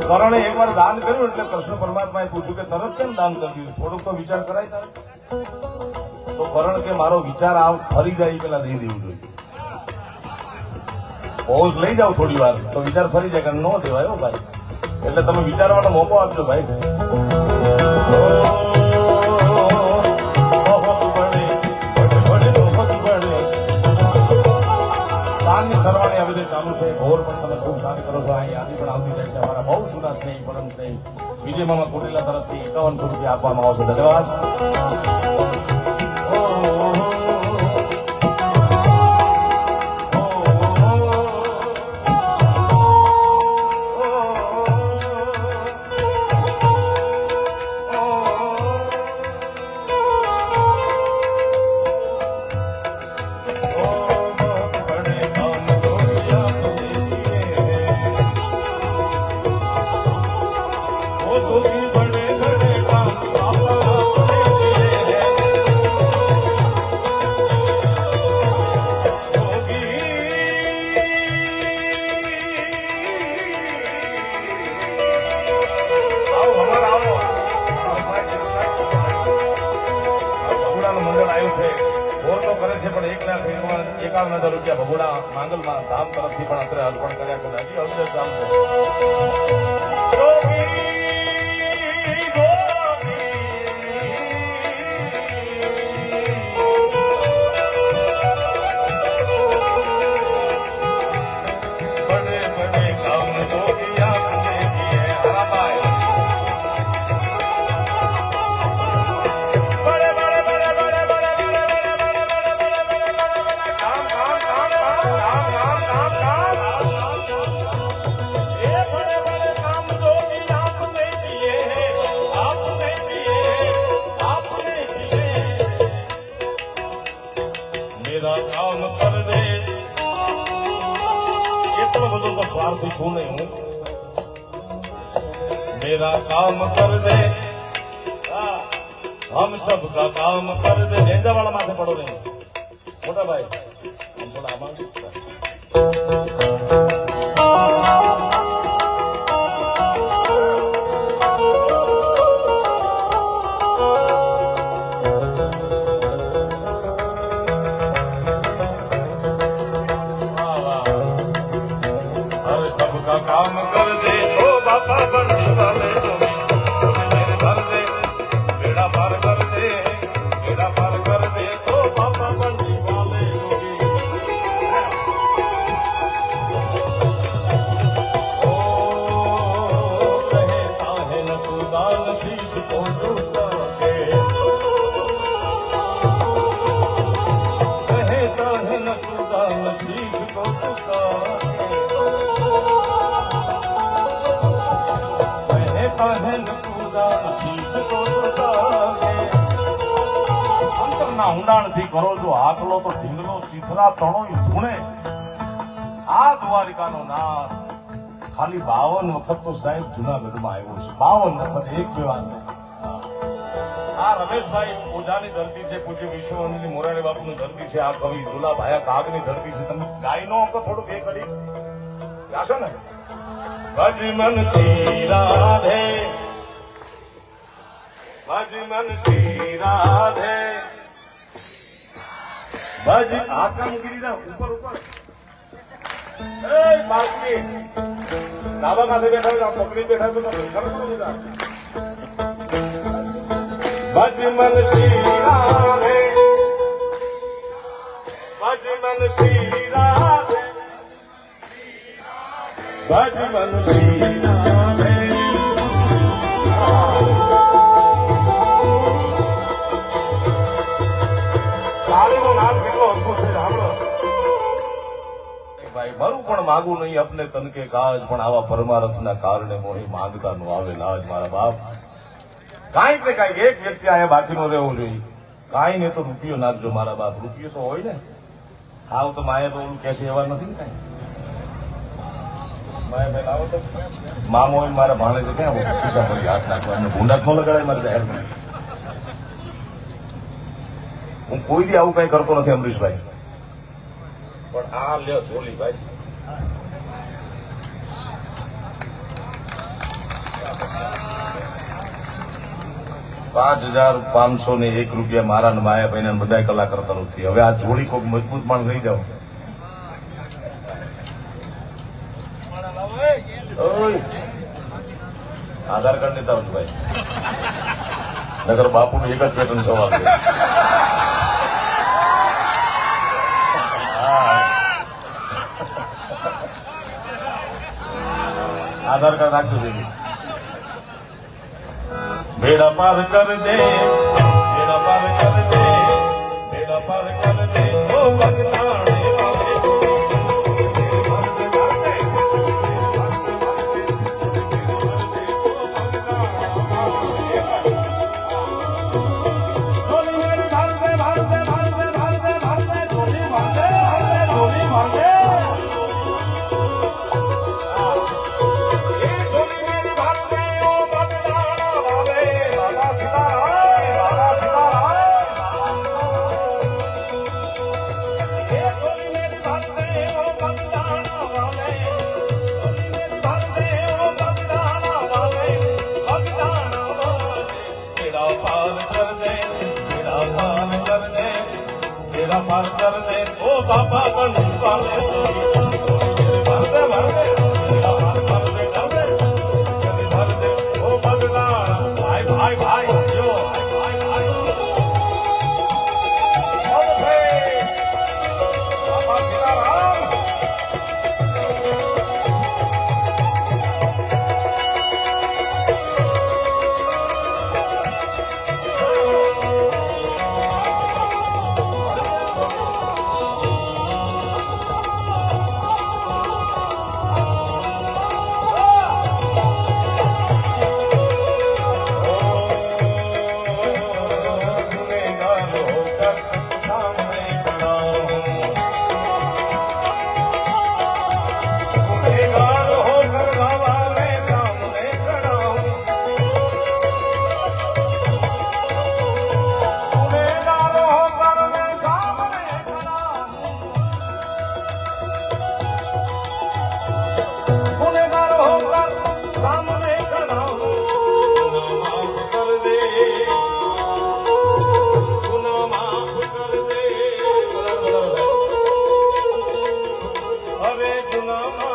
કરણે એકવાર દાન કર્યું એટલે કૃષ્ણ પરમાત્માએ પૂછ્યું કે તરત કેમ દાન કરી દીધું, થોડુંક તો વિચાર કરાય તારે. તો કરણ કે મારો વિચાર આ ફરી જાય એ પેલા દઈ દેવું જોઈએ. પોઝ લઈ જાઓ થોડી વાર તો વિચાર ફરી જાય કે ન દેવાય ભાઈ. એટલે તમે વિચારવાનો મોકો આપજો ભાઈ. દાનની સરવાણી આવી રીતે ચાલુ છે. ઘોર પણ તમે ખૂબ સારી કરો છો. આ યાદી પણ આવતી રહે છે. અમારા બહુ જૂના સ્નેહી પરમ સ્નેહી વિજય મામા કોટેલા તરફથી 5100 રૂપિયા આપવામાં આવશે. ધન્યવાદ. રૂપિયા ભગોડા માંગલમાં ધામ તરફથી પણ અત્રે અર્પણ કર્યા છે. હજી અવડે ચાલુ કામ કર દે. એટલો બધો તો સ્વાર્થી છું નહીં હું. મેરા કામ કર દે, હમ સબ કા કામ કર દે. નેજા વાળા માથે પડો નહીં મોટા ભાઈ. થોડા આમાં काम कर दे ओ बापा बंडी वाले जो मेरे भर दे बेड़ा पार कर दे, बेड़ा पार कर दे ओ बापा बंडी वाले जो ओ कहता है न खुदा शीश को झुका के, कहता है न खुदा शीश को झुका ઊંડાણથી કરો છો હાકલો તો ઢીંગલો ચીથરા તણોય ધૂણે. આ દ્વારિકાનો નાથ ખાલી 52 વખત તો સાહેબ જુનાગઢમાં આવ્યો છે. 52 વખત, એક બે વાર. આ રમેશભાઈ ઓઝાની ધરતી છે, પૂજ્ય વિશ્વવંદની મોરારી બાપુની ધરતી છે, આ કવિ દુલાભાયા કાગની ધરતી છે. તમે ગાયનો અંક થોડુંક એ કરી ગાશો ને. ભજમન શ્રી રાધે, ભજમન શ્રી રાધે, ભજ હાથ મૂકી દીધા ઉપર ઉપર. એ બાકી ડાબા કાંઠે બેઠા હોય પકડી બેઠા તો ખબર દીધા. ભજમન શ્રી રાધે, ભજમન શ્રી રાધે, ભજમન શ્રી રાધે. મારું પણ માગું નહીં આપને તન કે કાજ, પણ આવા પરમાર્થના કારણે મોહી માંગતા નો આવે લાજ. મારા બાપ કાંઈક ને કાંઈક એક વ્યક્તિ અહીંયા બાકી નો રહેવો જોઈએ. કાંઈ ને તો રૂપિયો નાખજો મારા બાપ. રૂપિયો તો હોય ને. હાવ તો માયા તો ઓલું કહેશે એવા નથી ને કાંઈ. માયા ભાઈ આવો તો મામો હોય મારા ભાણે છે ક્યાં પૈસા પડી હાથ નાખવા. એમને ભૂંડાટ નો લગાડાય મારે જાહેરમાં. હું કોઈ દી આવું કઈ કરતો નથી અમરીશભાઈ. પણ આ લ્યો ઝોલી ભાઈ. ₹5,501 મારા ને માયાભાઈ ને બધા કલાકાર તરફથી. હવે આ જોડી કોઈક મજબૂત માણ રહી જાવ. ઓય, આધાર કાર્ડ લેતા આવજો ભાઈ, નગર બાપુ નું એક જ પેટર્ન સવાલ છે. આધાર કાર્ડ રાખજો બેબી. બેડા પાર કર દે, બેડા પાર કર દે, બેડા પાર કર દે ઓ ભગતાણે. पार कर दे ओ बाबा बन पाले भर दे बेड़ा पार कर दे कर दे भर दे ओ भगना. भाई भाई भाई यो भाई भाई बाबा सीताराम. No